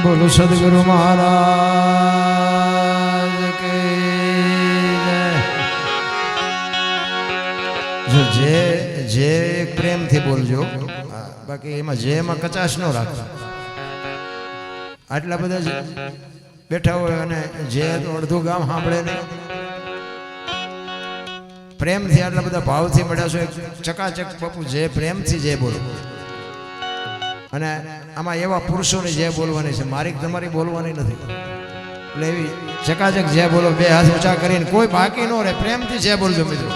બોલો સદગુરુ મહારાજ કે જય। જે પ્રેમથી બોલજો, બાકી એમાં જેમાં કચાશ ન રાખો। આટલા બધા બેઠા હોય અને જે અડધું ગામ સાંભળે નહીં, પ્રેમથી આટલા બધા ભાવથી મળ્યા છો, ચકાચક બાપુ જે પ્રેમથી જે બોલો। અને આમાં એવા પુરુષોની જે બોલવાની છે, મારી તમારી બોલવાની નથી, એટલે એવી ચકાચક જે બોલો, બે હાથ ઊંચા કરીને કોઈ બાકી ન રહે, પ્રેમથી જે બોલજો મિત્રો।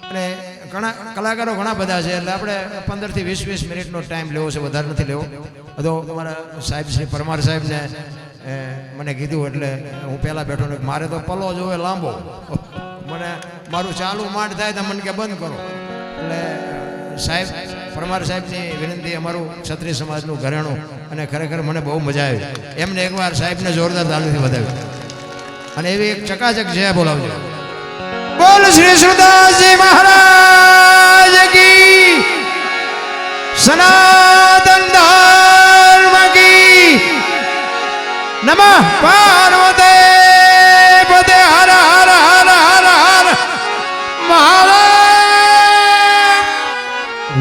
અને ઘણા કલાકારો ઘણા બધા છે, એટલે આપણે 15 થી 20 મિનિટનો ટાઈમ લેવો છે, વધારે નથી લેવો। તો અમારા સાહેબ શ્રી પરમાર સાહેબને મને કીધું, એટલે હું પહેલાં બેઠો ને મારે તો પલો જોવે લાંબો, મને મારું ચાલુ માંડ થાય તો મને કે બંધ કરો। એટલે સાહેબ પરમાર સાહેબની વિનંતી, અમારું ક્ષત્રિય સમાજનું ઘરેણું, અને ખરેખર મને બહુ મજા આવી। એમને એકવાર સાહેબને જોરદાર તાલીથી વધાવી અને એવી એક ચકાચક જય બોલાવજો। બોલ શ્રી સુરદાસજી મહારાજ કી, સનાતન ધર્મ કી, નમઃ પાર્વતી પતે, હર હર હર હર હર મહાદેવ।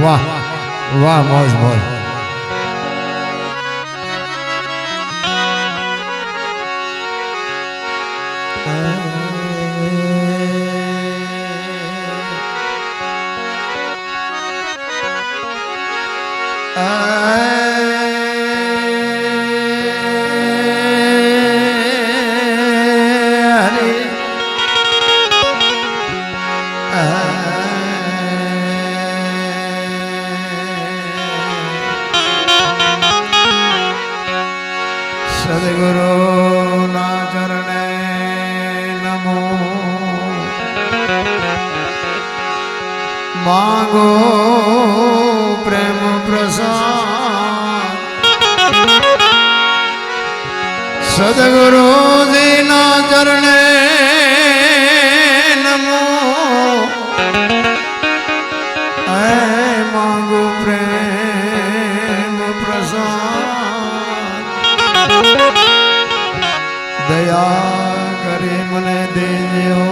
વાહ વાહ, મોજ મોજ। સદગુરુ ના ચરણે નમો, માંગો પ્રેમ પ્રસાદ। સદગુરુજી ના ચરણે નમો, માંગો પ્રેમ પ્રસાદ। દયા કરી મને દેજો,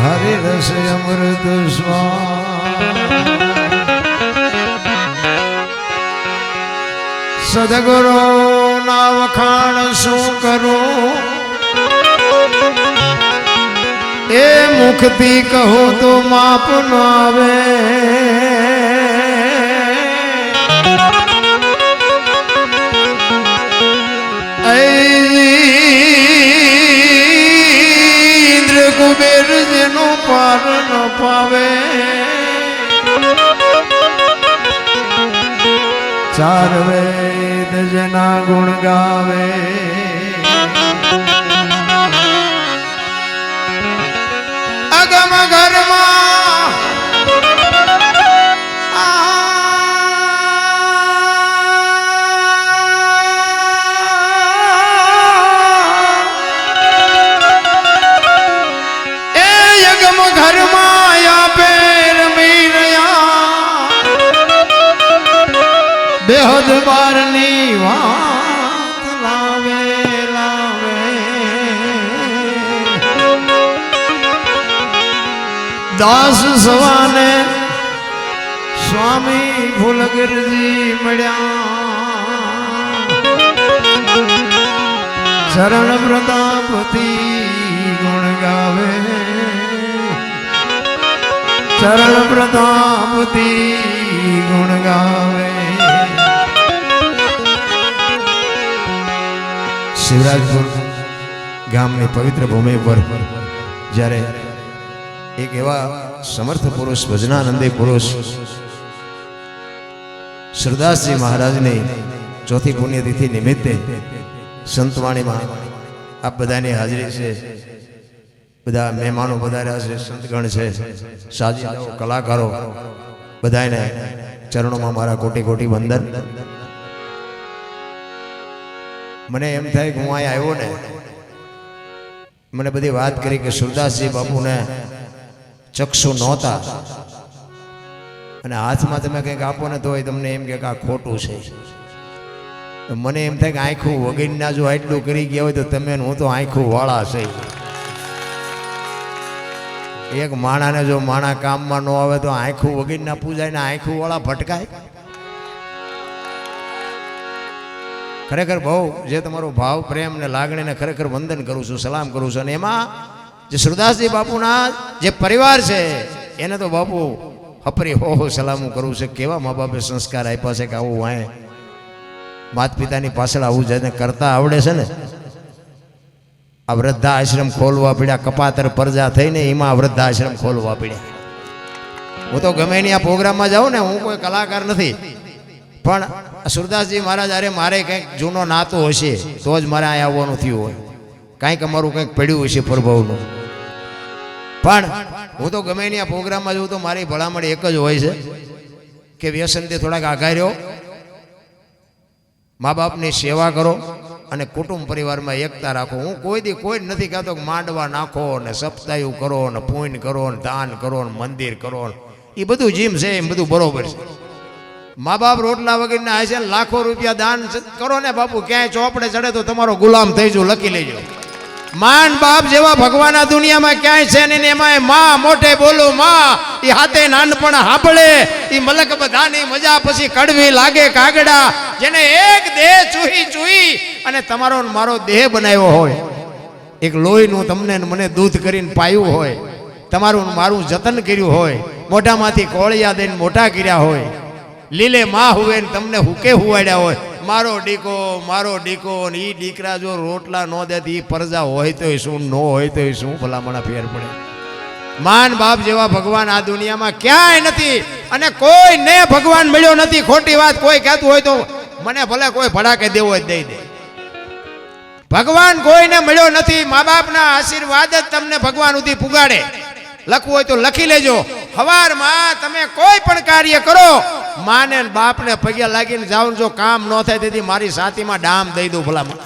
હરિ રસ અમૃત સ્વાદ। સદગુરુ ના વખાણ શું કરું, એ મુખથી કહું તો માપ ન આવે। ઇન્દ્ર કુબેર જેનો પાર ન પાવે, ચાર વેદ જેના ગુણ ગાવે। અગમ ઘરમાં બેહદ બારની વાત લાવે લાવે। દાસ સવાને સ્વામી ફૂલગીરજી મળ્યા, શરણ પ્રતાપથી ગુણ ગાવે। શરણ પ્રતાપથી ગુણ ગાવે। શિવરાજપુર ગામની પવિત્ર ભૂમિ પર જ્યારે એક એવા સમર્થ પુરુષ, ભજનાનંદી પુરુષ સુરદાસજી મહારાજની ચોથી પુણ્યતિથિ નિમિત્તે સંતવાણીમાં આપ બધાની હાજરી છે, બધા મહેમાનો પધાર્યા છે, સંતગણ છે, સાજીઓ, કલાકારો, બધાને ચરણોમાં મારા કોટી કોટી વંદન। મને એમ થાય કે હું અહીંયા આવ્યો ને, મને બધી વાત કરી કે સુરદાસજી બાપુને ચક્ષુ નહોતા અને હાથમાં તમે કંઈક આપો ને તોય તમને એમ કે આ ખોટું છે. તો મને એમ થાય કે આંખું વગરના જો આટલું કરી ગયા હોય તો તમે હું તો આંખું વાળા છે. એક માણાને જો માણા કામમાં ન આવે તો આંખું વગરના પૂજાય ને આંખું વાળા ભટકાય. ખરેખર બહુ જે તમારો ભાવ પ્રેમ ને લાગણીને ખરેખર વંદન કરું છું, સલામ કરું છું. અને એમાં જે સુરદાસજી બાપુના જે પરિવાર છે એને તો બાપુ હપરી હો સલામું કરું છે. કેવા મા બાપે સંસ્કાર આપ્યા છે કે આવું વાંહે માત પિતાની પાછળ આવું જેને કરતા આવડે છે ને. આ વૃદ્ધા આશ્રમ ખોલવા પડ્યા, કપાતર પરજા થઈને એમાં વૃદ્ધા આશ્રમ ખોલવા પડ્યા. હું તો ગમે એની આ પ્રોગ્રામમાં જાઉં ને, હું કોઈ કલાકાર નથી, પણ સુરદાસજી મહારાજ અરે મારે કંઈક જૂનો નાતો હશે તો જ મારે અહીંયા આવવાનું થયું હોય, કાંઈક અમારું કંઈક પડ્યું હશે પ્રભાવનું. પણ હું તો ગમે એની આ પ્રોગ્રામમાં જાઉં તો મારી ભલામણ એક જ હોય છે કે વ્યસનથી થોડાક આઘા રહ્યો, મા બાપની સેવા કરો અને કુટુંબ પરિવારમાં એકતા રાખો. હું કોઈ નથી કહેતો કે માંડવા નાખો ને સપ્તાહયું કરો ને પૂન કરો ને દાન કરો ને મંદિર કરો, એ બધું જીમ છે એમ બધું બરોબર છે. મા બાપ રોટલા વગરના હશે ને લાખો રૂપિયા દાન કરો ને બાપુ, ક્યાંય ચોપડે ચડે તો તમારો ગુલામ થઈ જવું, લખી લેજો. માન બાપ જેવા ભગવાન આ દુનિયામાં ક્યાંય છે ને એમાં માં મોટે બોલું માં, એ હાથે નાનપણ હાંભળે, એ મલક બધાની મજા પછી કડવી લાગે કાગડા. જેને એક દેહ ચૂહી અને તમારો મારો દેહ બનાવ્યો હોય, એક લોહીનું તમને મને દૂધ કરીને પાયું હોય, તમારું મારું જતન કર્યું હોય, મોઢામાંથી કોળિયા દઈને મોટા કર્યા હોય, લીલે માં હુવે ને તમને હુકે હુવાડ્યા હોય, મારો ડીકો ને ઈ દીકરા જો રોટલા ન દે ઈ પરજા હોય તો શું, ન હોય તો શું ભલામણા ફેર પડે. માન બાપ જેવા ભગવાન આ દુનિયામાં ક્યાંય નથી અને કોઈને ભગવાન મળ્યો નથી. ખોટી વાત કોઈ કહેતું હોય તો મને ભલે કોઈ ભડાકે દેવો જ દઈ દે. ભગવાન કોઈને મળ્યો નથી. મા બાપના આશીર્વાદ જ તમને ભગવાન સુધી પુગાડે. લખવું હોય તો લખી લેજો. સવારમાં તમે કોઈ પણ કાર્ય કરો, માને બાપને પગે લાગીને જાઓ, જો કામ ન થાય તેથી મારી સાતીમાં ડામ દઈ દઉં ભલામણ.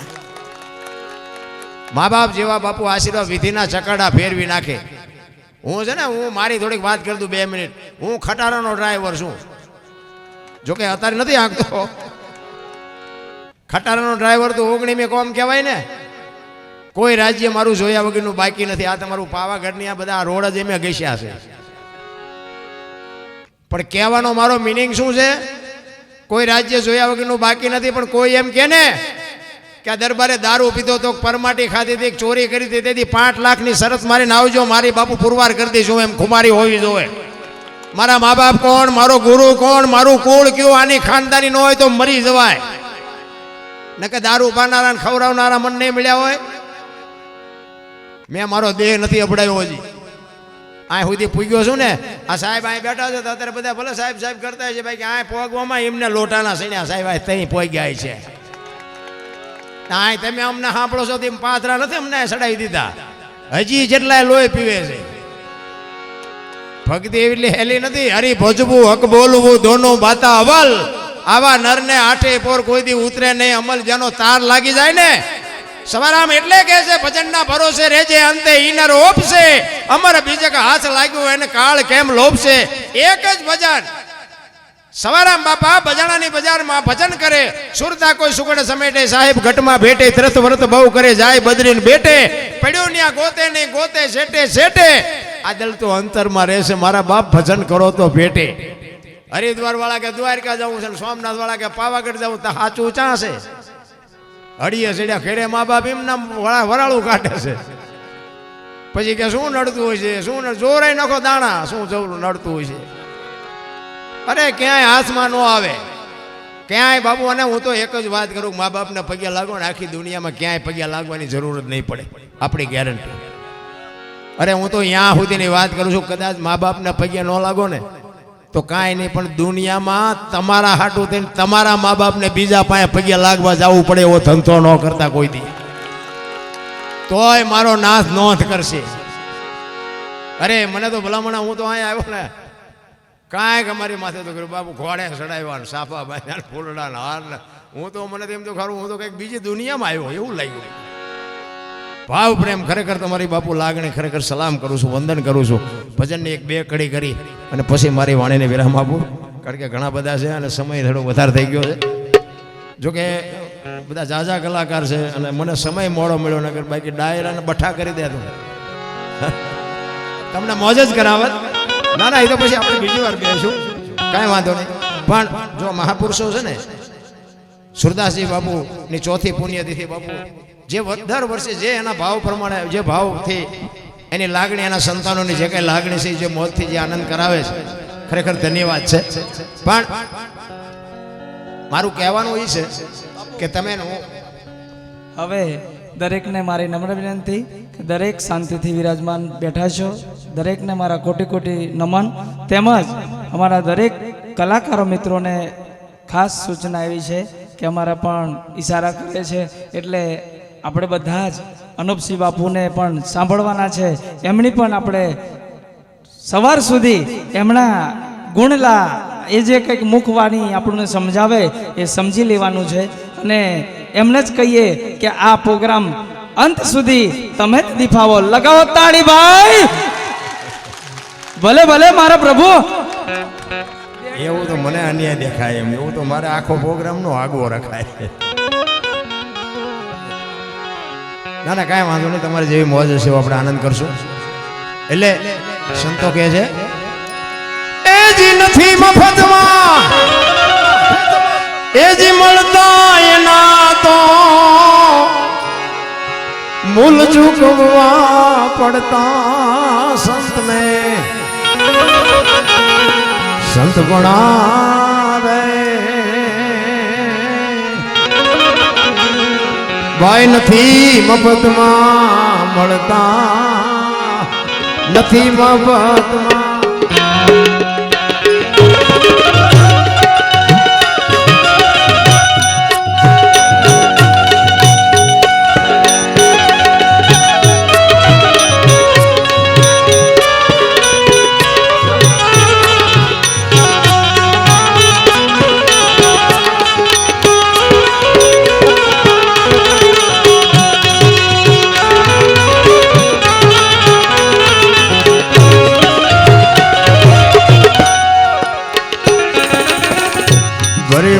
મા બાપ જેવા બાપુ આશીર્વાદ વિધિના ચકડા ફેરવી નાખે. હું છે ને, હું મારી થોડીક વાત કરી દઉં 2 મિનિટ. હું ખટારાનો ડ્રાઈવર છું, જોકે અત્યારે નથી હાંકતો. ખટારાનો ડ્રાઈવર તો 19 કોમ કહેવાય ને. કોઈ રાજ્ય મારું જોયા વગરનું બાકી નથી. આ તમારું પાવાગઢની આ બધા રોડ જ એમે ઘસ્યા છે. પણ કહેવાનો મારો મિનિંગ શું છે? કોઈ રાજ્ય જોયા વગરનું બાકી નથી. પણ કોઈ એમ કે ને કે આ દરબારે દારૂ પીધો તો, પરમાટી ખાધી હતી, ચોરી કરી હતી, તેથી 5 લાખની શરત મારીને આવજો, મારી બાપુ પુરવાર કરી દઈશું. એમ ખુમારી હોવી જોઈએ. મારા મા બાપ કોણ, મારો ગુરુ કોણ, મારું કુળ કયું, આની ખાનદાની ન હોય તો મરી જવાય. ન કે દારૂ પાનારા ખવડાવનારા મન નહીં મળ્યા હોય. મેં મારો દેહ નથી અપડાયો હજી. આ સુધી પૂગ્યો છું ને. આ સાહેબ અહીં બેઠા છે તો અત્યારે બધા ભલે સાહેબ સાહેબ કરતા છે ભાઈ કે આ પોગવામાં એમને લોટાના સણ્યા સાહેબ આ તઈ પોગ્યા છે. આ તમે અમને સાંભળો છો તેમ પાથરા નથી અમને સડાવી દીધા. હજી જેટલા લોહી પીવે છે. ભક્તિ એવી હેલી નથી. હરી ભજવું હક બોલવું દોનો બાતા અવલ. આવા નરને આઠે પોર કોઈ દી ઉતરે નહીં અમલ. જેનો તાર લાગી જાય ને સવારામ એટલે કે છે ભજનના ભરોસે રેજે અંતે ઈનર ઓપશે. અમર બીજક હાથ લાગ્યું એને કાળ કેમ લોભશે. એક જ ભજન સવારામ બાપા બજાણાની બજારમાં ભજન કરે. સુરતા કોઈ સુગડ સમેટે સાહેબ ઘટમાં ભેટે. ત્રત વ્રત બહુ કરે જાય બદરીને બેટે. પડ્યું ન્યા ગોતે નહીં ગોતે શેટે શેટે. આ દલ તો અંતરમાં રહેશે મારા બાપ ભજન કરો તો ભેટે. હરિદ્વાર વાળા કે દ્વારકા જવું છે, સોમનાથ વાળા કે પાવાગઢ જવું તો સાચું ચા છે. હડીએ ચડ્યા ખેડે મા બાપ એમના વરાળું કાઢે છે. પછી કે શું નડતું હોય છે, શું જોરાઈ નાખો દાણા, શું જવું નડતું હોય છે. અરે ક્યાંય હાથમાં ન આવે ક્યાંય બાબુ. અને હું તો એક જ વાત કરું, મા બાપને પગે લાગો ને આખી દુનિયામાં ક્યાંય પગે લાગવાની જરૂર જ નહીં પડે, આપણી ગેરંટી. અરે હું તો અહીંયા સુધીની વાત કરું છું, કદાચ મા બાપને પગે ન લાગો ને તો કાંઈ નહીં, પણ દુનિયામાં તમારા હાટું થઈને તમારા મા બાપને બીજા પાસે પગે લાગવા જવું પડે એવો ધંધો ન કરતા કોઈ દી, તોય મારો નાશ નોંધ કરશે. અરે મને તો ભલામણા, હું તો અહીંયા આવ્યો ને કાંઈક અમારી માથે તો કર્યું બાપુ, ઘોડે ચડાવ્યા સાફા બાંધ્યા ફૂલડા હાર. હું તો મને તો એમ તો ખરું હું તો કંઈક બીજી દુનિયામાં આવ્યો એવું લાગ્યું. ભાવ પ્રેમ ખરેખર તમારી બાપુ લાગણી ખરેખર સલામ કરું છું, વંદન કરું છું. ભજનની એક બે કડી કરી અને પછી મારી વાણીને વિરામ આપું, કારણ કે ઘણા બધા છે અને સમય થોડો વધારે થઈ ગયો છે. જોકે બધા ઝાઝા કલાકાર છે અને મને સમય મોડો મળ્યો, નગર બાકી ડાયરાને બઠા કરી દે તમને મોજ જ કરાવત. ના ના, એ તો પછી આપણે બીજી વાર બેસું, કાંઈ વાંધો નહીં. પણ જો મહાપુરુષો છે ને, સુરદાસજી બાપુની ચોથી પુણ્યતિથિ બાપુ જે દર વર્ષે જે એના ભાવ પ્રમાણે જે ભાવથી એની લાગણી, એના સંતાનોની જે કંઈ લાગણી છે, જે મોજથી જે આનંદ કરાવે છે, ખરેખર ધન્યવાદ છે. પણ મારું કહેવાનું એ છે કે તમે હવે દરેકને મારી નમ્ર વિનંતી કે દરેક શાંતિથી વિરાજમાન બેઠા છો, દરેકને મારા કોટી કોટી નમન. તેમજ અમારા દરેક કલાકારો મિત્રોને ખાસ સૂચના એવી છે કે અમારા પણ ઈશારા કરે છે, એટલે આપણે બધા જ અનુપસિંહ બાપુને પણ સાંભળવાના છે. એમની પણ આપણે સવાર સુધી એમના ગુણલા એ જે કંઈક મુખવાણી આપણને સમજાવે એ સમજી લેવાનું છે. અને એમને જ કહીએ કે આ પ્રોગ્રામ અંત સુધી તમે જ નિભાવો. લગાવો તાળી ભાઈ. ભલે ભલે મારા પ્રભુ. એવું તો મને અન્યાય દેખાય એમ, એવું તો મારે આખો પ્રોગ્રામ નો આગવો રખાય. ના ના, કાંઈ વાંધો નહીં, તમારી જેવી મોજ હશે આપણે આનંદ કરશું. એટલે સંતો કહે છે એ જી નથી મફતમાં, એ જી મળતા એના તો મૂલ ચૂકવવા પડતા સંતને. સંત ભણાવે ભાઈ નથી મફતમાં મળતા, નથી મફતમાં.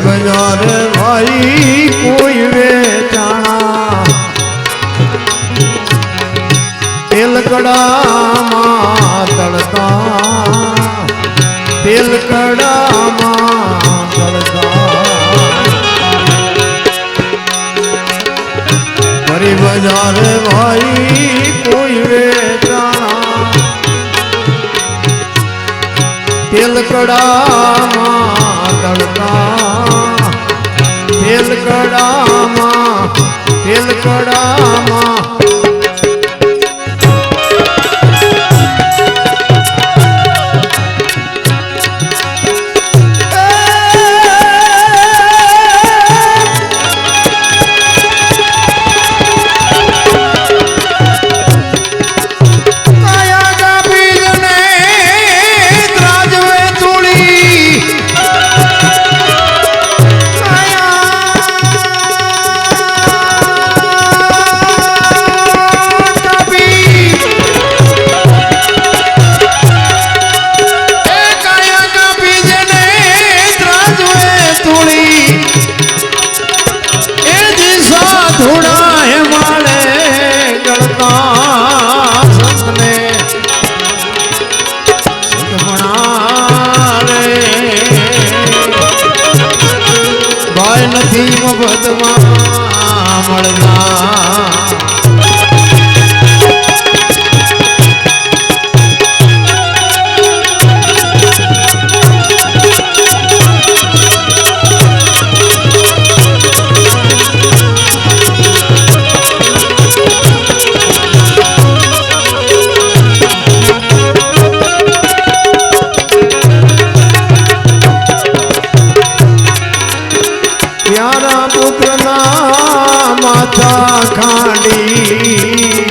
બજાર ભાઈ કોઈ વેચાણા, તેલ કડામાં તળતા, તેલ કડામાં તળતા. ફરી બજાર ભાઈ કોઈ વેચાણા, તેલ કડામાં તળતા, તેલ કડામાં, તેલ કડામાં. નથી મફતમાં મળતા. પ્યારા પુત્રના માથા ખાંડી,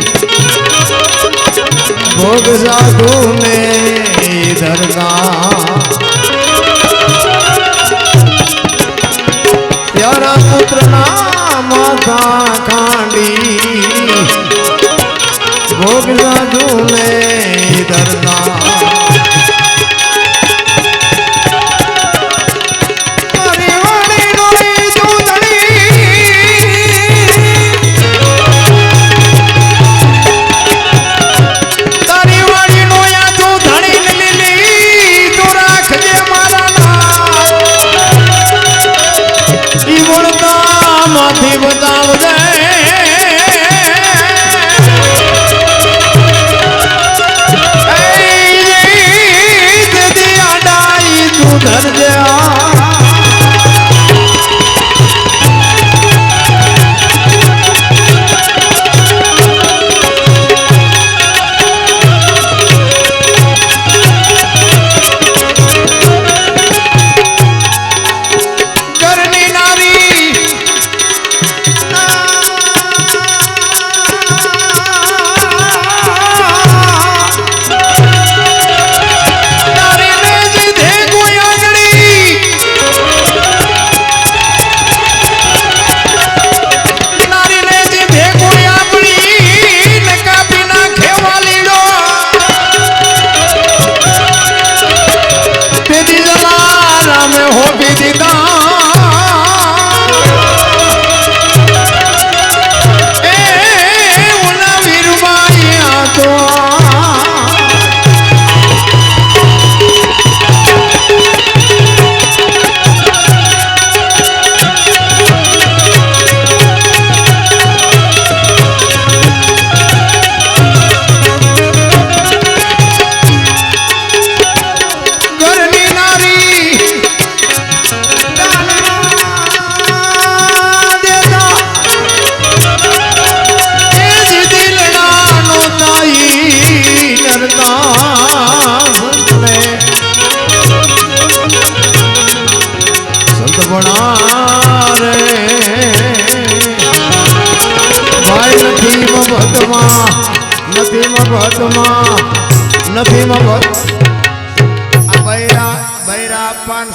ભોગ સાધુ ને દરગાહ. પ્યારા પુત્રના માથા ખાંડી, મેં હોપી દીધા એ ઓલા વીરબાઈ આ તો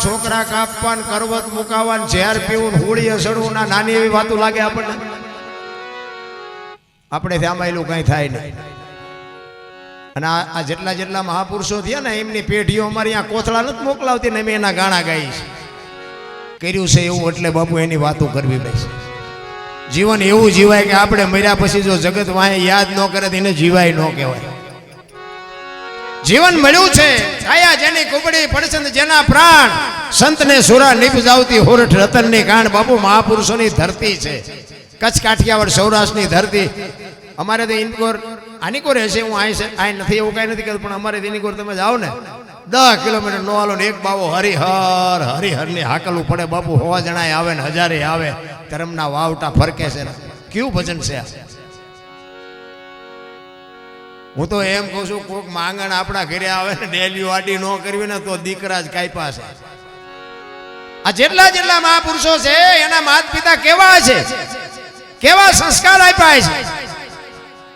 છોકરા કાપવાન કરવત મુકાવાન ઝેર પીવું હોળી અસડવું ના નાની એવી વાતો લાગે આપણને આપણે આમાં એલું કઈ થાય નહીં અને આ જેટલા જેટલા મહાપુરુષો થયા ને એમની પેઢીઓ અમારી અહીંયા કોથળા નથી મોકલાવતી ને અમે એના ગાણા ગાઈશ કર્યું છે એવું એટલે બાપુ એની વાતો કરવી પડશે જીવન એવું જીવાય કે આપણે મર્યા પછી જો જગત વાહે યાદ ન કરે તો એને જીવાય ન કહેવાય જીવન મળ્યું છે છાયા જેની કુબડી પડસંદ જેના પ્રાણ સંતને સુરા નિપજાવતી હોરઠ રતનની કાંડ બાપુ મહાપુરુષોની ધરતી છે કચ્છ કાઠિયાવાડ સૌરાષ્ટ્રની ધરતી અમારે તો ઇન્કોર આનીકોર હશે હું આ નથી એવું કાંઈ નથી કહેતું પણ અમારે ઇનકોર તમે જાઓ ને 10 કિલોમીટર નો હાલો ને એક બાવો હરિહર હરિહરની હાકલવું પડે બાપુ હોવા જણાય આવે ને હજારે આવે ધર્મના વાવટા ફરકે છે કેવું ભજન છે હું તો એમ કહું છું કોઈક માંગણ આપણા ઘરે આવે ને ડેલી વાડી ન કરવી ને તો દીકરા જ કાપ્યા છે આ જેટલા જેટલા મહાપુરુષો છે એના માતા પિતા કેવા છે કેવા સંસ્કાર આપ્યા છે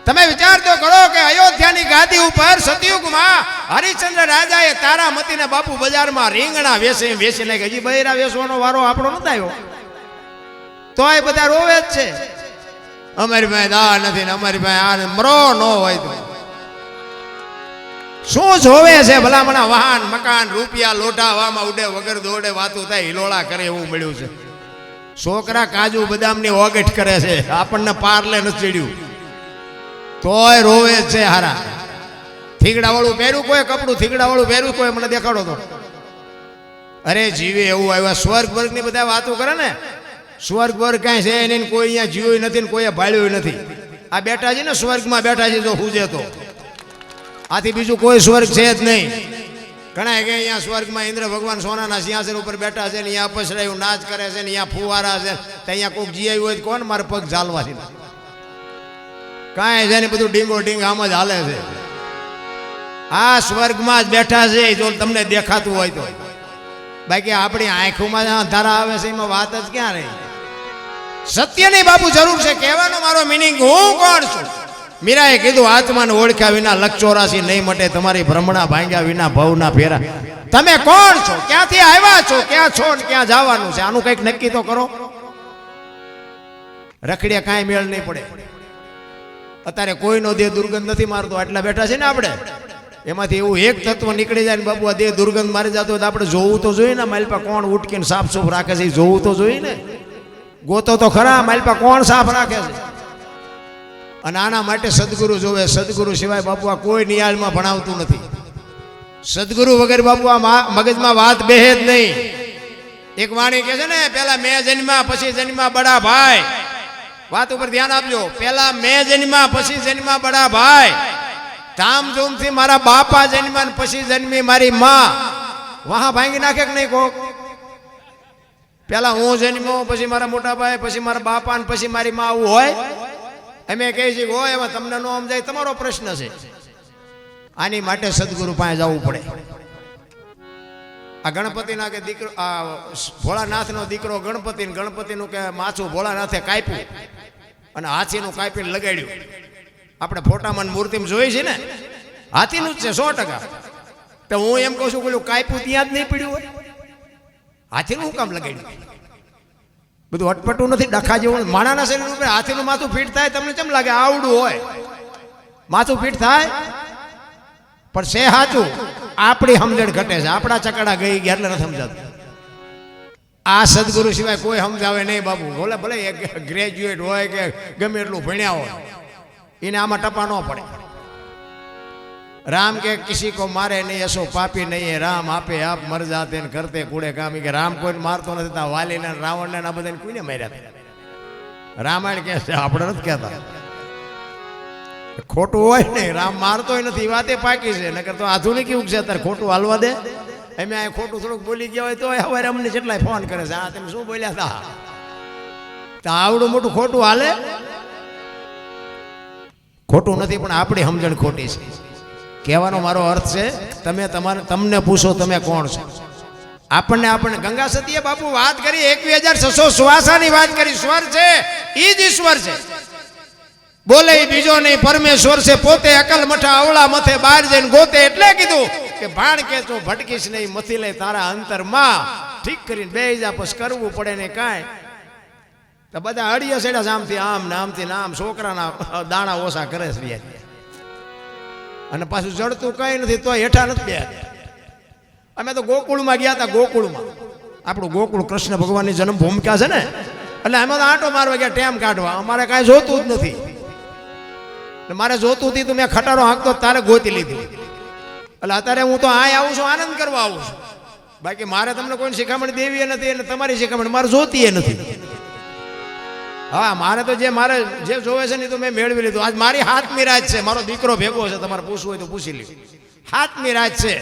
તમે વિચાર તો કરો કે અયોધ્યાની ગાદી ઉપર સતયુગમાં હરિશ્ચંદ્ર રાજાએ તારામતીને બાપુ બજારમાં રીંગણા વેચીને હજી બૈરા વેચવાનો વારો આપણો નથી આવ્યો તો એ બધા રોવે જ છે અમારી પાસે આ નથી ને અમારી પાસે આ મરો ન હોય તો શું જોવે છે ભલામણા વાહન મકાન રૂપિયા લોઢાવામાં ઉડે વગર દોડે વાતો થાય હિલોળા કરે એવું મળ્યું છે છોકરા કાજુ બદામની ઓગઠ કરે છે આપણને પારલે નથી ચડ્યું તોય રોવે છે હારા થીગડા વાળું પહેર્યું કોઈ કપડું થીગડા વાળું પહેર્યું કોઈ મને દેખાડો તો અરે જીવે એવું આવ્યા સ્વર્ગ વર્ગ ની બધા વાતો કરે ને સ્વર્ગ વર્ગ કાંઈ છે નહીં કોઈ અહીંયા જીવ્યું નથી ને કોઈ ભાળ્યું નથી આ બેઠા છે ને સ્વર્ગમાં બેઠા છે જો હુજે તો આથી બીજું કોઈ સ્વર્ગ છે જ નહીં ઘણા કે અહીંયા સ્વર્ગમાં ઇન્દ્ર ભગવાન સોનાના સિંહાસન ઉપર બેઠા છે ને અહીંયા અપસરાયું નાચ કરે છે ને અહીંયા ફુવારા છે તો અહીંયા કોઈક જીવાયું હોય કોણ મારે પગ ઝાલવા છે કાંઈ છે ને બધું ડીંગો ડીંગ આમ જ હાલે છે આ સ્વર્ગમાં જ બેઠા છે જો તમને દેખાતું હોય તો બાકી આપણી આંખોમાં ધારા આવે છે એમાં વાત જ ક્યાં રહી સત્યની બાપુ જરૂર છે કહેવાનો મારો મિનિંગ હું કોણ છું મીરાએ કીધું આત્માને ઓળખ્યા વિના લખ 84 નહીં મટે તમારી ભ્રમણા ભાંગ્યા વિના ભવના ફેરા તમે કોણ છો ક્યાંથી આવ્યા છો ક્યાં છો ને ક્યાં જવાનું છે આનું કંઈક નક્કી તો કરો રખડ્યા કાંઈ મેળ નહીં પડે અત્યારે કોઈનો દેહ દુર્ગંધ નથી મારતો આટલા બેઠા છે ને આપણે એમાંથી એવું એક તત્વ નીકળી જાય ને બાબુ આ દેહ દુર્ગંધ મારી જતો હોય તો આપણે જોવું તો જોઈએ ને માલપા કોણ ઉટકીને સાફ સુફ રાખે છે જોવું તો જોઈએ ને ગોતો તો ખરા માલપા કોણ સાફ રાખે છે અને આના માટે સદગુરુ જોવે સદગુરુ સિવાય બાપુ આ કોઈ નિયાળમાં ભણાવતું નથી સદગુરુ વગર બાપુ આ મગજમાં વાત બેહે જ નહીં એક વાણી કહે છે ને પેલા મેં જન્મ્યા પછી જન્મ્યા બડા ભાઈ વાત ઉપર ધ્યાન આપજો પેલા મેં જન્મ્યા પછી જન્મ્યા બડા ભાઈ ધામધૂમથી મારા બાપા જન્મ્યા ને પછી જન્મી મારી માં વહા ભાંગી નાખે કે નહીં કોક પેલા હું જન્મ્યો પછી મારા મોટા ભાઈ પછી મારા બાપા ને પછી મારી માં આવું હોય અમે કહીએ છીએ હોય એમાં તમને ન સમજાય તમારો પ્રશ્ન છે આની માટે સદગુરુ પાસે જવું પડે આ ગણપતિના કે દીકરો આ ભોળાનાથનો દીકરો ગણપતિનું કે માછું ભોળાનાથે કાપ્યું અને હાથીનું કાપીને લગાડ્યું આપણે ફોટામાં મૂર્તિમાં જોઈએ છે ને હાથીનું જ છે 100%. તો હું એમ કહું છું પેલું કાપ્યું ત્યાં જ નહીં પડ્યું હોય હાથીનું શું કામ લગાડ્યું બધું અટપટું નથી ડખા જેવું માણાના શરીર ઉપર હાથીનું માથું ફીટ થાય તમને કેમ લાગે આવડું હોય માથું ફીટ થાય પણ છે સાચું આપણી સમજણ ઘટે છે આપણા ચકડા ગઈ ગયા એટલે નથી સમજાતું આ સદગુરુ સિવાય કોઈ સમજાવે નહીં બાપુ. ભલે ભલે ગ્રેજ્યુએટ હોય કે ગમે એટલું ભણ્યા હોય, એને આમાં ટપા ન પડે. राम के किसी को मारे नहीं ऐसो पापी नहीं है, राम आपे आप मर जाते हैं करते कूड़े काम. के राम कोई मारतो नहीं था, वाली ने रावण ने बधाने कोई मार्या था. रामायण के આપણે નથી કહેતા ખોટું હોય ને, રામ મારતોય નથી, વાતે પાકી છે. નકર તો આધુનિક યુગ છે, અત્યારે ખોટું હાલવા દે. અમે આ ખોટું થોડુંક બોલી ગયા હોય તો હવે અમને જેટલાય ફોન કરે છે, આ તમે શું બોલ્યા હતા, તો આવડું મોટું ખોટું હાલે. ખોટું નથી, પણ આપણી સમજણ ખોટી છે. કહેવાનો મારો અર્થ છે, તમે તમને પૂછો તમે કોણ છો. આપણને ગંગા સતીએ બાપુ વાત કરી 21,600 શ્વાસાની વાત કરી. સ્વર છે ઈ જ ઈશ્વર છે, બોલે બીજો નહીં પરમેશ્વર છે. પોતે અકલ મઠા અવળા મથે બહાર જઈને ગોતે. એટલે કીધું કે ભાણ કે તું ભટકીશ નહીં, મથી લે તારા અંતરમાં. ઠીક કરીને બે જા પછી કરવું પડે ને કાંઈ. તો બધા અડિયા સેડા આમથી આમ ને આમથી આમ છોકરાના દાણા ઓછા કરે છે. અને પાછું જડતું કઈ નથી તો હેઠા નથી બે. અમે તો ગોકુળમાં ગયા હતા. ગોકુળમાં આપણું ગોકુળ કૃષ્ણ ભગવાનની જન્મ ભૂમિકા છે ને, એટલે અમે તો આંટો મારવા ગયા ટેમ કાઢવા. અમારે કાંઈ જોતું જ નથી. મારે જોતું હતી તો મેં ખટારો હાંકતો તારે ગોતી લીધું. એટલે અત્યારે હું તો અહીં આવું છું, આનંદ કરવા આવું છું. બાકી મારે તમને કોઈ શિખામણ દેવી નથી, અને તમારી શિખામણ મારે જોતી નથી. હા, મારે તો જે જોવે છે ને તો મેં મેળવી લીધું. આજ મારી હાથની રાત છે. મારો દીકરો ભેગો છે, તમારે પૂછવું હોય તો પૂછી લ્યો. હાથની રાત છે.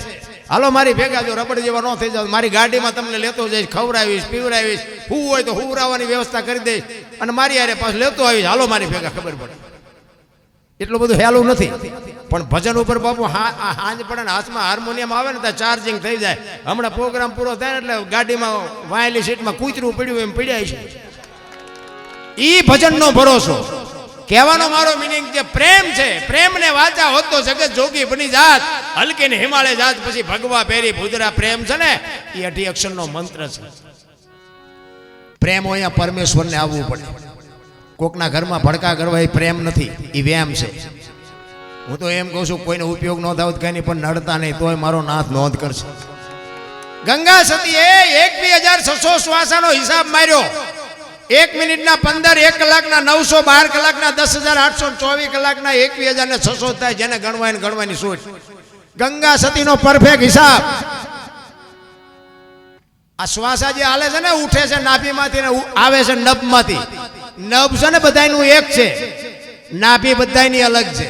હાલો મારી ભેગા, જો રબડ જેવા ન થઈ જાવ, મારી ગાડીમાં તમને લેતો જઈશ, ખવડાવીશ, પીવડાવીશ, હું હોય તો હુવરાવાની વ્યવસ્થા કરી દઈશ, અને મારી યારે પાછું લેતો આવીશ. હાલો મારી ભેગા, ખબર પડે. એટલું બધું હેલું નથી. પણ ભજન ઉપર બાપુ હાંજ પડે ને, હાથમાં હાર્મોનિયમ આવે ને ત્યાં ચાર્જિંગ થઈ જાય. હમણાં પ્રોગ્રામ પૂરો થાય ને એટલે ગાડીમાં વાયેલી સીટમાં કૂતરું પડ્યું એમ પડ્યા છે. ઈ ભજનનો ભરોસો. કહેવાનો મારો મિનિંગ જે પ્રેમ છે, પ્રેમને વાંચા હોત તો જગત જોગી બની જાત, હલકીને હિમાલય જાત પછી ભગવા પેરી ભૂદરા. પ્રેમ છે ને એ 8 અક્ષરનો મંત્ર છે. પ્રેમ અહીંયા પરમેશ્વરને આવવું પડે. કોકના ઘરમાં ભડકા કરવા એ પ્રેમ નથી, એ વ્યાયામ છે. હું તો એમ કહું છું, કોઈને ઉપયોગ ન થાવ કઈ નહીં, પણ નડતા નહીં તોય મારો નાથ નોંધ કરશે. ગંગા સતીએ 21,600 શ્વાસાનો હિસાબ માર્યો. 1 મિનિટના 15, 1 કલાકના 900, 12 કલાકના 10,824 કલાકના 21,600 થાય. જેને ગણવાની સોચ. ગંગા સતીનો પરફેક્ટ હિસાબ. આ શ્વાસા જે હાલે છે ને, ઉઠે છે નાભીમાંથી ને આવે છે નભમાંથી. નભ છે ને બધાયનું એક છે, નાભી બધાયની અલગ છે.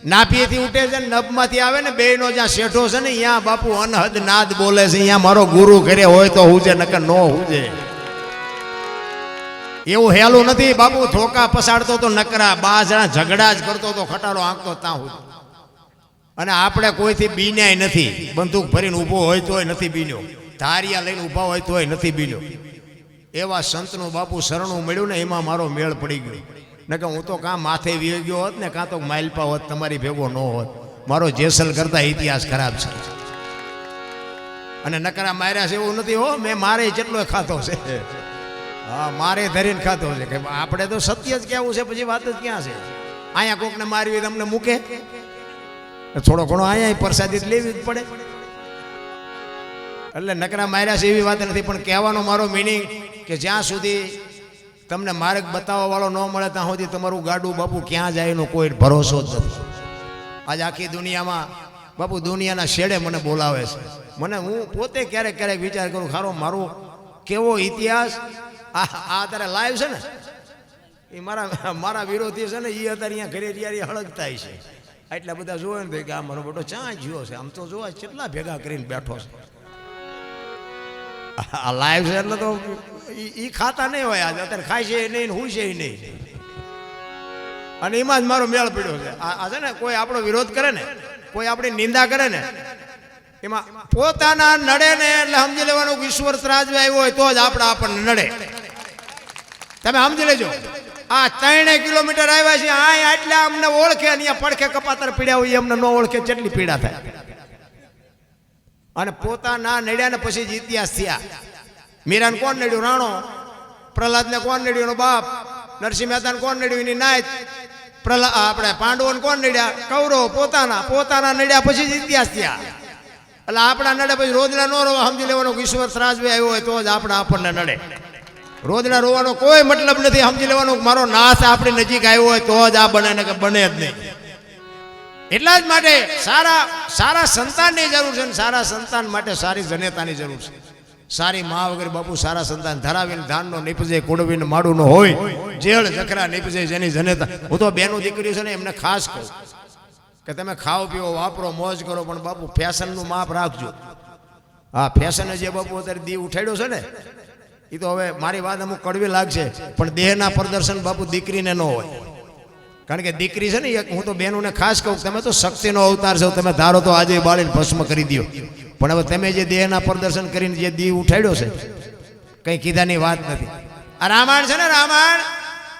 નાભીથી ઉઠે છે, નભમાંથી આવે ને, બેયનો જ્યાં શેઠો છે ને, અહીંયા બાપુ અનહદ નાદ બોલે છે. અહીંયા મારો ગુરુ ઘરે હોય તો હુજે, નકર ન હુજે. એવું હેલું નથી બાપુ. ધોકા પસાડતો તો નકરા 12 જણા ઝઘડા જ કરતો તો ખટારો આંકતો ત્યાં હું. અને આપણે કોઈથી બીન્યાય નથી. બંદૂક ભરીને ઊભો હોય તોય નથી બીન્યો, ધારિયા લઈને ઊભા હોય તોય નથી બીન્યો. એવા સંતનું બાપુ શરણું મળ્યું ને, એમાં મારો મેળ પડી ગયો. નકર હું તો કાં માથે વી ગયો હોત ને, કાં તો માઇલપા હોત, તમારી ભેગો ન હોત. મારો જેસલ કરતા ઇતિહાસ ખરાબ છે. અને નકરા માર્યા છે એવું નથી હો. મેં મારે જેટલો ખાતો છે. હા, મારે ધરીને ખાતો છે. કે આપણે તો સત્ય જ કહેવું છે, પછી વાત જ ક્યાં છે. અહીંયા કોકને મારવી તમને મૂકે, થોડો ઘણો અહીંયા પ્રસાદી લેવી જ પડે. એટલે નકરા માર્યા છે એવી વાત નથી. પણ કહેવાનો મારો મિનિંગ કે જ્યાં સુધી તમને માર્ગ બતાવવા વાળો ન મળે ત્યાં સુધી તમારું ગાડું બાપુ ક્યાં જાય એનો કોઈ ભરોસો જ નથી. આજ આખી દુનિયામાં બાપુ દુનિયાના શેડે મને બોલાવે છે. હું પોતે ક્યારેક ક્યારેક વિચાર કરું, ખારો મારો કેવો ઇતિહાસ. આ અત્યારે લાઈવ છે ને, એ મારા વિરોધી છે ને, એ અત્યારે અહીંયા ઘરે ત્યારે હળગતા છે. એટલા બધા જોવે ને કે આ મારો બેટો ચા જ્યો છે. આમ તો જોવા કેટલા ભેગા કરીને બેઠો છે. આ લાઈવ છે એટલે તો એ ખાતા નહીં હોય. આજે અત્યારે ખાય છે નહીં, હું છે નહીં. અને એમાં જ મારો મેળ પડ્યો છે. આ છે ને, કોઈ આપણો વિરોધ કરે ને, કોઈ આપણી નિંદા કરે ને, એમાં પોતાના નડે ને એટલે સમજી લેવાનું ઈશ્વર ત્રાજવે આવ્યો હોય તો જ આપણને નડે. તમે સમજી લેજો. આ 3 કિલોમીટર આવ્યા છે, આ આટલા અમને ઓળખે, અહીંયા પડખે કપાતર પીડ્યા હોય અમને ન ઓળખે, કેટલી પીડા થાય. અને પોતાના નડ્યા ને પછી જ ઇતિહાસ થયા. મીરાને કોણ નડ્યું? રાણો. પ્રહલાદને કોણ નડ્યું? એનો બાપ. નરસિંહ મહેતાને કોણ નડ્યું? એની નાયત. આપણે પાંડવોને કોણ નડ્યા? કૌરવ. પોતાના નડ્યા પછી જ ઇતિહાસ થયા. એટલે આપણા નડે પછી રોજના નો રોવા સમજી લેવાનો કે ઈશ્વર ત્રાજવે આવ્યો હોય તો જ આપણને નડે. રોજના રોવાનો કોઈ મતલબ નથી. સમજી લેવાનો કે મારો નાશ આપણી નજીક આવ્યો હોય તો જ આ બને ને કે બને જ નહીં. એટલા જ માટે સારા સંતાનની જરૂર છે. સારા સંતાન માટે સારી જનેતાની જરૂર છે. સારી મા વગર બાપુ સારા સંતાન ધરાવીને ધાનનો નીપજે કુડવીને માડું ન હોય જેળ જખરા નીપજે જેની જનેતા. હું તો બેનું દીકરી છે ને એમને ખાસ કહું કે તમે ખાઓ પીઓ વાપરો મોજ કરો પણ બાપુ ફેશનનું માપ રાખજો. હા ફેશન જે બાપુ અત્યારે દી ઉઠાડ્યો છે ને એ તો હવે મારી વાત અમુક કડવી લાગશે પણ દેહના પ્રદર્શન બાપુ દીકરીને ન હોય. કારણ કે દીકરી છે ને હું તો બહેનોને ખાસ કહું તમે તો શક્તિનો અવતાર છો. તમે ધારો તો આજે બાળીને ભસ્મ કરી દો પણ હવે તમે જે દેહના પ્રદર્શન કરીને જે દી ઉઠાડ્યો છે કંઈ કીધાની વાત નથી. આ રામાયણ છે ને રામાયણ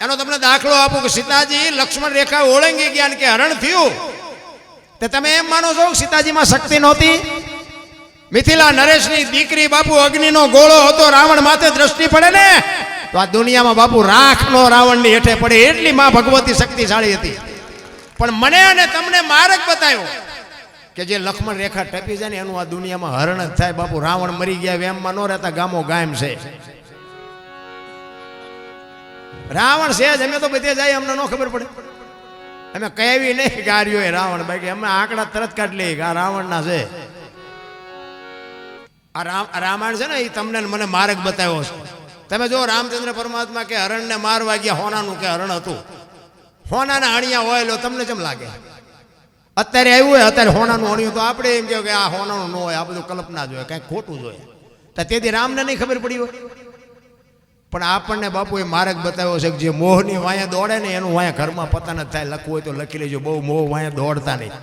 એનો તમને દાખલો આપું કે સીતાજી લક્ષ્મણ રેખા ઓળંગી ગયા કે હરણ થયું તે તમે એમ માનો છો કે સીતાજીમાં શક્તિ નહોતી? મિથિલા નરેશની દીકરી બાપુ અગ્નિનો ગોળો હતો રાવણ માથે દ્રષ્ટિ પડે ને તો આ દુનિયામાં બાપુ રાખનો રાવણની હેઠે પડે એટલી માં ભગવતી શક્તિશાળી હતી. પણ મને અને તમને માર્ગ બતાવ્યો કે જે લક્ષ્મણ રેખા ટપી જાય ને એનું આ દુનિયામાં હરણ જ થાય. બાપુ રાવણ મરી ગયા વેમમાં ન રહેતા ગામો ગામ છે. રાવણ છે જ અમે તો બધે જાય અમને ન ખબર પડે. અમે કહેવી નહીં કે આર્યો એ રાવણ બાકી અમે આંકડા તરત કાઢી લઈએ કે આ રાવણના છે. આ રામાયણ છે ને એ તમને મને માર્ગ બતાવ્યો છે. તમે જો રામચંદ્ર પરમાત્મા કે હરણને મારવા ગયા હોનાનું કે હરણ હતું. હોનાના અણિયા હોય લો તમને કેમ લાગે? અત્યારે આવ્યું હોય અત્યારે હોનાનું અણિયું તો આપણે એમ કહે કે આ હોનાનું ન હોય આ બધું કલ્પના જ હોય કાંઈક ખોટું જ હોય. તો તેથી રામને નહીં ખબર પડી હોય પણ આપણને બાપુએ માર્ગ બતાવ્યો છે કે જે મોહની વાયા દોડે ને એનું વાયા ઘરમાં પતન જ થાય. લખવું હોય તો લખી લેજો. બહુ મોહ વાયા દોડતા નહીં.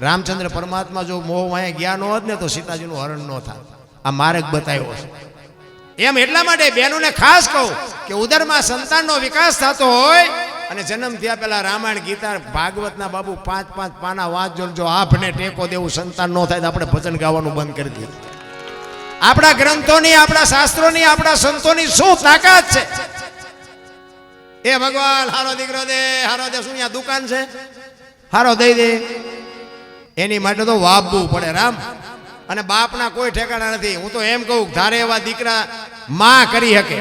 રામચંદ્ર પરમાત્મા જો મોહ વાયા ગયા ન હોત ને તો સીતાજીનું હરણ ન થાય. આ માર્ગ બતાવ્યો છે. એમ એટલા માટે બહેનોને ખાસ કહું કે ઉદરમાં સંતાનનો વિકાસ થતો હોય અને જન્મ થયા પહેલા રામાયણ ગીતા ભાગવતના બાબુ 5-5 પાના વાંચજો. જો આપને ટેકો દેવું સંતાન ન થાય તો આપણે ભજન ગાવાનું બંધ કરી દઈએ. આપણા ગ્રંથોની આપણા શાસ્ત્રોની આપણા સંતોની શું તાકાત છે? એ ભગવાન હારો દીકરો દે હારો દે. શું અહીંયા દુકાન છે? હારો દઈ દે. એની માટે તો વાપવું પડે રામ. અને બાપના કોઈ ઠેકાણા નથી. હું તો એમ કહું ધારે એવા દીકરા માં કરી શકે.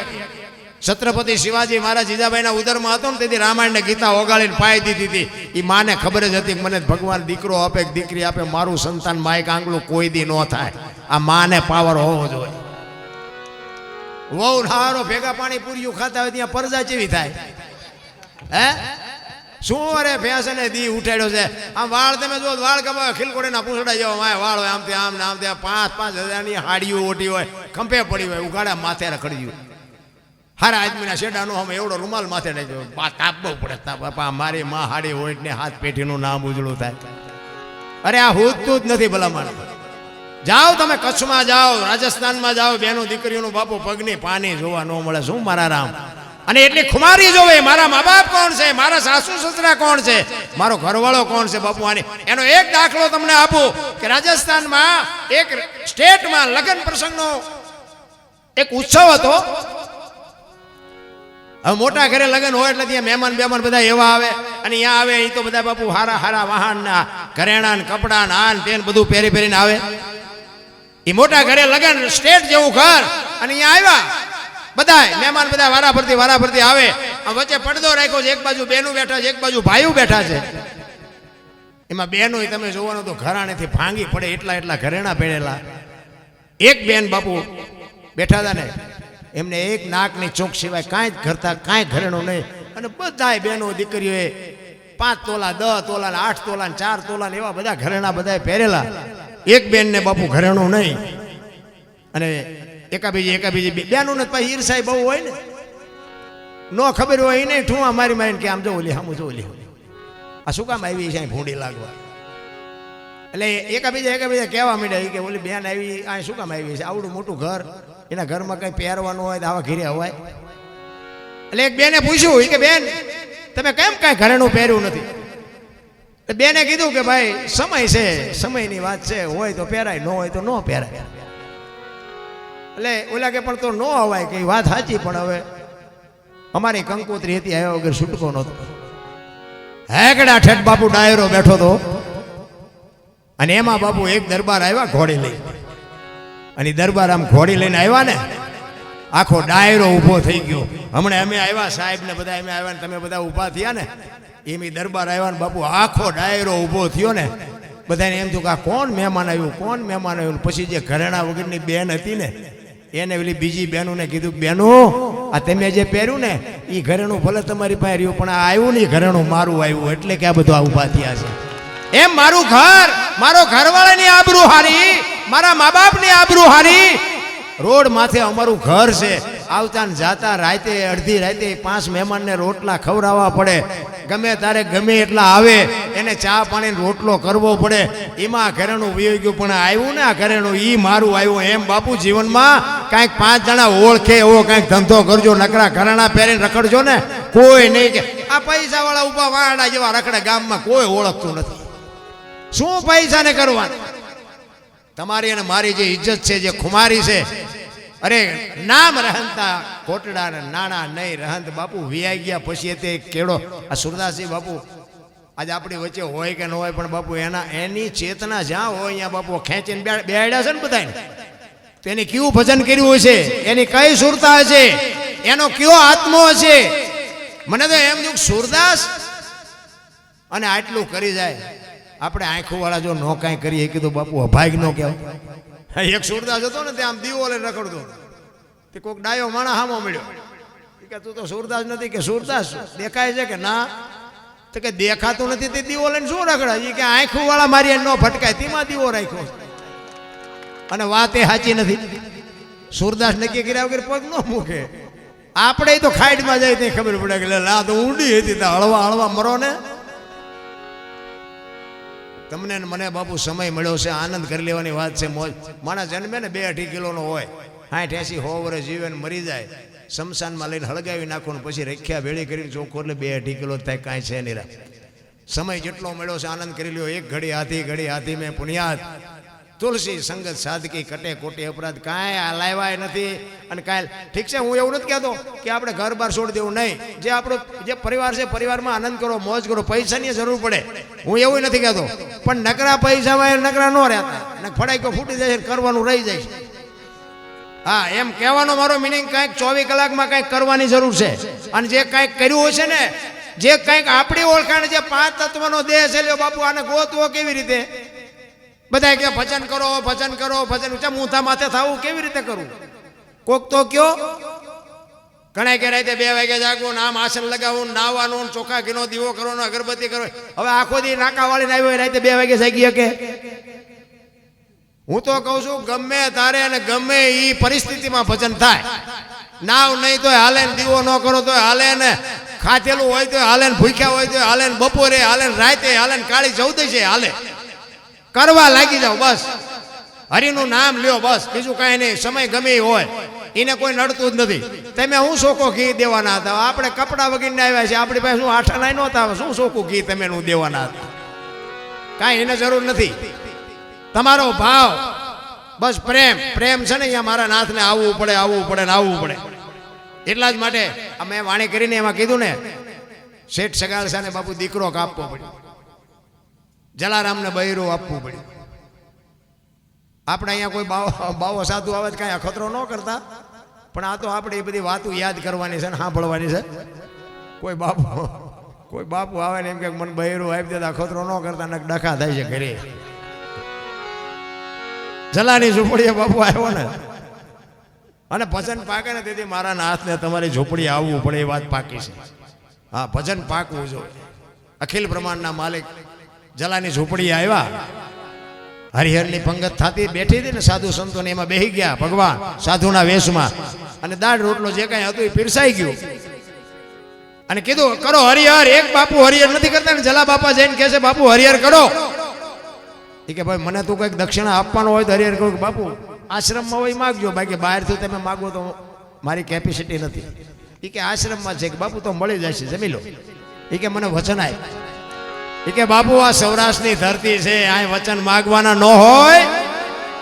છત્રપતિ શિવાજી મારા જીજાભાઈના ઉદરમાં હતો ને તેથી રામાયણને ગીતા ઓગાળીને પાઈ દીધી હતી. એ માને ખબર જ હતી કે મને ભગવાન દીકરો આપે કે દીકરી આપે મારું સંતાન માયક આંગળું કોઈ દી ન થાય. આ માને પાવર હોવો જોઈએ. વહુ હારો ભેગા પાણી પૂરીયું ખાતા હોય ત્યાં પરજા ચેવી થાય? હે શું અરે ફેશન દી ઉઠાડ્યો છે. આમ વાળ તમે જો વાળ કપા ખીલકોડીના પૂંછડા જેવા માય વાળ હોય આમથી આમ ને આમ ત્યાં 5-5 હજારની હાડીઓ ઓટી હોય ખંભે પડી હોય ઉગાડા માથે રખડ્યું. હારા આદમીના શેડાનો આમ એવડો રૂમાલ માથે નાખ્યો. તાપવો પડે તાપા. મારી માં હાડી હોય ને હાથ પેઢીનું નામ ઉજળું થાય. અરે આ હુજતું જ નથી ભલામણ. જાઓ તમે કચ્છમાં જાઓ રાજસ્થાનમાં જાઓ બેનો દીકરીઓનું બાપુ પગની પાની જોવા ન મળે. શું મારા રામ? અને એટલી ખુમારી જોવે. મારા મા બાપ કોણ છે? મારા સાસુ સસરા કોણ છે? મારો ઘરવાળો કોણ છે? બાપુ આની એનો એક દાખલો તમને આપું કે રાજસ્થાનમાં એક સ્ટેટમાં લગ્ન પ્રસંગનો એક ઉત્સવ હતો. હવે મોટા ઘરે લગ્ન હોય એટલે ત્યાં મહેમાન બેમાન બધા એવા આવે અને અહીંયા આવે એ તો બધા બાપુ હારા હારા વાહનના ઘરેણા ને કપડા ને આન તેન બધું પહેરી પહેરીને આવે. એ મોટા ઘરે લગ્ન સ્ટેટ જેવું ઘર અને અહીંયા આવ્યા બધા મહેમાન બધા વારા ફરતી આવે. વચ્ચે પડદો રાખ્યો છે. એક બાજુ બેનું બેઠા છે એક બાજુ ભાઈઓ બેઠા છે. એમાં બેનો તમે જોવાનું તો ઘરાણેથી ભાંગી પડે એટલા ઘરેણા પહેરેલા. એક બેન બાપુ બેઠા હતા ને એમને એક નાકની ચોક સિવાય કાંઈ જ ઘરતા કાંઈ ઘરેણું નહીં. અને બધાય બહેનો દીકરીઓએ 5 તોલા 10 તોલા 8 તોલા 4 તોલા એવા બધા ઘરેણા બધા પહેરેલા. એક બેનને બાપુ ઘરેણું નહીં. અને એકાબીજી બેનું ને પછી ઈર્ષાઈ બહુ હોય ને ન ખબર હોય એ નહીં ઠુવા મારીને કે આમ જો ઓલી આમ જો ઓલી આ શું કામ આવી છે ભૂંડી લાગવા. એટલે એકાબીજા કહેવા માંડ્યા કે ઓલી બેન આવી આ શું કામ આવી છે? આવડું મોટું ઘર એના ઘરમાં કંઈ પહેરવાનું હોય તો આવા ઘીરે હવાય. એટલે એક બેને પૂછ્યું કે બેન તમે કેમ કાંઈ ઘરેણું પહેર્યું નથી? બેને કીધું કે ભાઈ સમય છે સમયની વાત છે. હોય તો પહેરાય ન હોય તો ન પહેરાય. એટલે ઓલા કે પણ તો ન અવાય કે વાત સાચી પણ હવે અમારી કંકોત્રી હતી આવ્યા વગર છૂટકો નહોતો. હેકડા ઠેઠ બાપુ ડાયરો બેઠો હતો અને એમાં બાપુ એક દરબાર આવ્યા ઘોડી લઈ. અને ઈ દરબાર આમ ઘોડી લઈને આવ્યા ને, આખો ડાયરો ઊભો થઈ ગયો. હમણાં અમે આવ્યા સાહેબ ને બધા અમે આવ્યા ને તમે બધા ઊભા થયા ને, એમ ઈ દરબાર આવ્યા ને બાપુ આખો ડાયરો ઊભો થયો ને, બધાને એમ થયું કે આ કોણ મહેમાન આવ્યું, કોણ મહેમાન આવ્યું. પછી જે ઘરેણા વગરની બેન હતી ને એને પેલી બીજી બહેનોને કીધું કે બહેનો આ તમે જે પહેર્યું ને એ ઘરેણું ભલે તમારી પાસે રહ્યું પણ આ આવ્યું નહીં ઘરેણું મારું આવ્યું, એટલે કે આ બધું ઊભા થયા છે. એમ મારું ઘર, મારો ઘરવાળાની આબરૂ હારી, મારા મા બાપની આબરૂ હારી, રોડ માથે અમારું ઘર છે. આવતા ને જાતા રાતે અડધી રાતે 5 મહેમાનને રોટલા ખવડાવવા પડે, ગમે તારે ગમે એટલા આવે એને ચા પાણી રોટલો કરવો પડે. એમાં ઘરેણું વહી ગયું પણ આવ્યું ને આ ઘરેણું ઈ મારું આવ્યું. એમ બાપુ જીવનમાં કાંઈક 5 જણા ઓળખે એવો કાંઈક ધંધો કરજો, નકરા ઘરેણા પહેરીને રખડજો ને કોઈ નહીં કે આ પૈસા વાળા ઉભા વાડા જેવા રખડે, ગામમાં કોઈ ઓળખતું નથી. શું પૈસાને કરવાનું? તમારી અને મારી જે ઇજ્જત છે, જે ખુમારી છે, અરે નામ રહનતા કોટડા ને નાણા નહીં રહંત. બાપુ વિયાઈ ગયા પછી તે કેળો આ સુરદાસજી બાપુ આજે આપણી વચ્ચે હોય કે ન હોય પણ બાપુ એની ચેતના જ્યાં હોય અહીંયા બાપુ ખેંચીને બેહાડ્યા છે ને બધાને. તેની કેવું ભજન કર્યું હશે, એની કઈ સુરતા હશે, એનો કયો આત્મો હશે. મને તો એમ થયું સુરદાસ અને આટલું કરી જાય, આપણે આંખો વાળા જો નો કાંઈ કરીએ કીધું બાપુ અભાગ નો કહેવાય. એક સુરદાસ હતો ને ત્યાં આમ દીવો લઈને રખડતો, તે કોઈક ડાયો માણા હામો મળ્યો કે તું તો સુરદાસ નથી, કે સુરદાસ દેખાય છે કે ના, તો કે દેખાતું નથી તે દીવો લઈને શું રખડાય, કે આંખો વાળા મારી ન ફટકાય તેમાં દીવો રાખ્યો. અને વાત એ સાચી નથી. સુરદાસ નક્કી કર્યા વગર પગ ન મૂકે. આપણે તો ખાઈડમાં જાય તે ખબર પડે કે લા તો ઊંડી હતી, હળવા હળવા મરો ને. તમને ને મને બાપુ સમય મળ્યો છે, આનંદ કરી લેવાની વાત છે. મોજ માણસ જન્મે ને 2-2.5 કિલોનો હોય, 60-80-100 વર્ષ જીવે ને મરી જાય, શમશાનમાં લઈને હળગાવી નાખો ને પછી રખ્યા ભેળી કરીને ચોખ્ખો એટલે 2-2.5 કિલો થાય, કાંઈ છે નહીં. સમય જેટલો મળ્યો છે આનંદ કરી લ્યો. એક ઘડી હાથી મેં પુણ્યાત તુલસી સંગત સાદકી કટે કોટી અપરાધ. કાંઈ લાવ્યા નથી અને કાંઈ ઠીક છે. હું એવું નથી કહેતો કે આપણે ઘર બાર છોડી દેવું, નહીં. જે આપણો જે પરિવાર છે પરિવારમાં આનંદ કરો, મોજ કરો. પૈસાની જરૂર પડે, હું એવું નથી કહેતો, પણ નકરા પૈસામાં નકરા ન રહેતા ને ફડાઈકો ફૂટી જાય છે, કરવાનું રહી જાય છે. હા, એમ કહેવાનો મારો મિનિંગ કાંઈક 24 કલાકમાં કાંઈક કરવાની જરૂર છે. અને જે કાંઈક કર્યું હશે ને, જે કાંઈક આપણી ઓળખાણ, જે 5 તત્વનો દેહ છે, લ્યો બાપુ આને ગોતવો કેવી રીતે? બધા કે ભજન કરો ભજન કરો ભજન, ઊંચા મૂંથા માથે થવું કેવી રીતે કરવું? કોક તો કયો ઘણા કે રાતે 2 વાગે જાગવું, આમ આસન લગાવવું, નાવાનું, ચોખા ઘીનો દીવો કરવાનો, અગરબત્તી કરો. હવે આખો દી નાકા વાળીને આવ્યો રાતે 2 વાગે જાગી શકે? હું તો કહું છું ગમે તારે અને ગમે એ પરિસ્થિતિમાં ભજન થાય. નાવ નહીં તો હાલે ને, દીવો ન કરો તો હાલે ને, ખાધેલું હોય તો હાલે ને, ભૂખ્યા હોય તો હાલે ને, બપોરે હાલે ને, રાતે હાલે ને, કાળી ચૌદશે હાલે, કરવા લાગી જાઓ બસ. હરિનું નામ લ્યો બસ, બીજું કાંઈ નહીં. સમય ગમે હોય એને કોઈ નડતું જ નથી. તમે હું શોકો ઘી દેવાના હતા? આપણે કપડા વગીને આવ્યા છે, આપણી પાસે શું આઠા નાઈ નહોતા, શું શોકું ઘી તમે નું દેવાના હતા? કાંઈ એને જરૂર નથી. તમારો ભાવ બસ પ્રેમ છે ને, અહીંયા મારા નાથને આવવું પડે ને આવવું પડે. એટલા જ માટે અમે વાણી કરીને એમાં કીધું ને, શેઠ સગાળસાને બાપુ દીકરો કાપવો પડ્યો, જલારામને બૈરું આપવું પડ્યું. આપણે અહીંયા કોઈ બાવો સાધુ આવે તો કાંઈ અખતરો ન કરતા, પણ આ તો આપણે એ બધી વાતો યાદ કરવાની છે ને સાંભળવાની છે. કોઈ બાપુ આવે ને એમ કે મને બૈરું આપી દેતા, અખતરો ન કરતા ને ડખા થાય છે ઘરે. જલાની ઝૂંપડીએ બાપુ આવ્યો ને અને ભજન પાકે ને, તેથી મારા નાથને તમારી ઝૂંપડી આવવું પડે એ વાત પાકી છે. હા, ભજન પાકવું જોઈએ. અખિલ બ્રહ્માંડના માલિક જલાની ઝૂંપડી આવ્યા, હરિહરની પંગત થતી બેઠી હતી ને, સાધુ સંતોને એમાં બેહી ગયા ભગવાન સાધુના વેશમાં, અને દાળ રોટલો જે કાંઈ હતું એ પીરસાઈ ગયું. અને કીધું કરો હરિહર. એક બાપુ હરિહર નથી કરતા ને, જલા બાપા જઈને કહે છે બાપુ હરિહર કરો. એ કે ભાઈ મને તું કંઈક દક્ષિણા આપવાનો હોય તો હરિહર કરું. બાપુ આશ્રમમાં હોય માગજો, બાકી બહારથી તમે માગો તો મારી કેપેસિટી નથી. એ કે આશ્રમમાં છે કે બાપુ તો મળી જશે, જમી લો. એ કે મને વચન આપ. એ કે બાપુ આ સૌરાષ્ટ્રની ધરતી છે, આ વચન માગવાના ન હોય.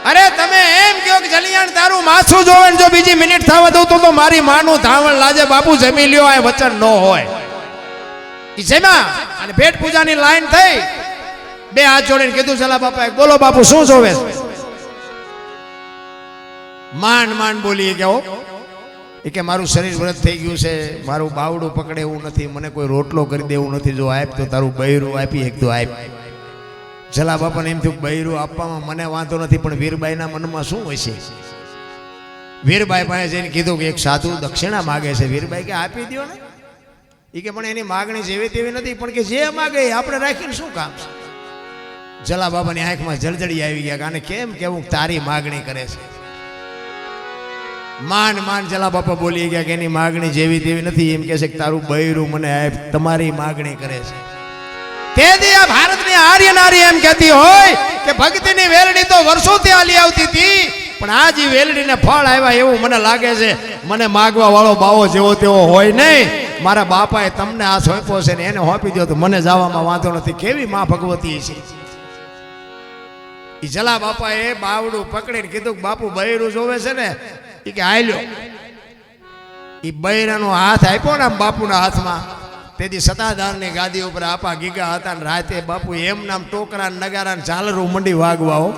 અરે તમે એમ કહો કે જલિયાણ તારું માથું જોવે ને જો બીજી મિનિટ થવા દઉં તો મારી માનું ધાવણ લાજે. બાપુ જમી લ્યો, આ વચન ન હોય. એ જમ્યા અને પેટ પૂજાની લાઈન થઈ. 2 હાથ જોડીને કીધું ચલા બાપા બોલો બાપુ શું જોવે? માંડ માંડ બોલી કે એ કે મારું શરીર વ્રત થઈ ગયું છે, મારું બાવડું પકડે એવું નથી, મને કોઈ રોટલો કરી દેવું નથી, જો આપ તો તારું બૈરું આપી એક તો આપ. જલા બાપાને એમ થયું બૈરું આપવામાં મને વાંધો નથી, પણ વીરબાઈના મનમાં શું હશે? વીરબાઈ પાસે જઈને કીધું કે એક સાધુ દક્ષિણા માગે છે. વીરબાઈ કે આપી દો ને. એ કે પણ એની માગણી જેવી તેવી નથી, પણ કે જે માગે એ આપણે રાખીને શું કામ છે? જલા બાબાની આંખમાં જળજળી આવી ગયા કે આને કેમ કેવું તારી માગણી કરે છે? માંડ માંડ જલા બાપા બોલી ગયા કે એની માગણી જેવી તેવી નથી, એમ કહે છે કે તારું બૈરું મને આપ, તમારી માગણી કરે છે. તે દી આ ભારતની આર્ય નારી એમ કહેતી હોય કે ભક્તિની વેલડી તો વર્ષોથી આલી આવતી હતી, પણ આજ ઈ વેલડીને ફળ આવ્યા એવું મને લાગે છે. મને માગવા વાળો બાવો જેવો તેવો હોય નહીં. મારા બાપાએ તમને આ સોંપ્યો છે ને એને હોપી દો તો મને જવામાં વાંધો નથી. કેવી માં ભગવતી છે. ઈ જલા બાપાએ બાવડું પકડીને કીધું કે બાપુ બૈરું જોવે છે ને, એ કે આલ્યો. ઈ બૈરાનો હાથ આપ્યો ને આમ બાપુના હાથમાં, તેથી સતાધારની ગાદી ઉપર આપા ગીગા હતા ને રાતે બાપુ એમ નામ ટોકરા નગારા ઝાલરું મંડી વાગવા. હો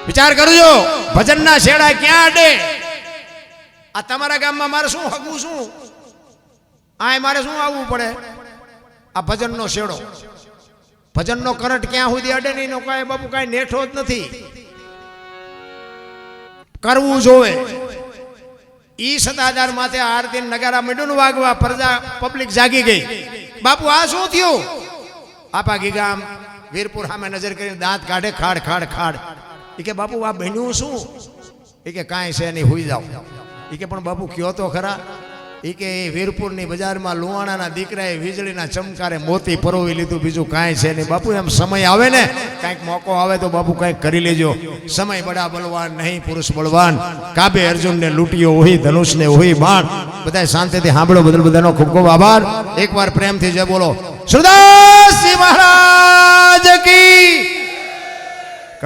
વિચાર કરજો, ભજનના શેડા ક્યાં અડે? આ તમારા ગામમાં મારે શું હગવું? શું આ મારે શું આવવું પડે? આ ભજનનો શેડો, ભજનનો કરંટ ક્યાં સુધી અડે નહીં? નો કાંઈ બાપુ કાંઈ નેઠો જ નથી. કરવું જોવે. ઈ સતાધાર માથે આરતી નગારા મીંડું વાગવા, પ્રજા પબ્લિક જાગી ગઈ. બાપુ આ શું થયું? આપા ગીગા વીરપુર સામે નજર કરીને દાંત કાઢે, ખાડ ખાડ ખાડ. એ કે બાપુ આ બન્યું શું? એ કે કાંઈ છે નહીં, હુઈ જાઓ. એ કે પણ બાપુ કયો તો ખરા. એ કે વીરપુરની બજારમાં લુવાણાના દીકરાએ વીજળીના ચમકારે મોતી પરોવી લીધું, બીજું કાંઈ છે નહીં. બાપુ એમ સમય આવે ને, કાંઈક મોકો આવે તો બાપુ કાંઈક કરી લેજો. સમય બડા બલવાન નહીં, પુરુષ બળવાન. કાબે અર્જુનને લૂંટ્યો હોય, ધનુષને હોય બાણ. બધા શાંતિથી સાંભળો. બદલ બધાનો ખૂબ ખૂબ આભાર. એકવાર પ્રેમથી જય બોલો સુરદાસજી મહારાજ કી.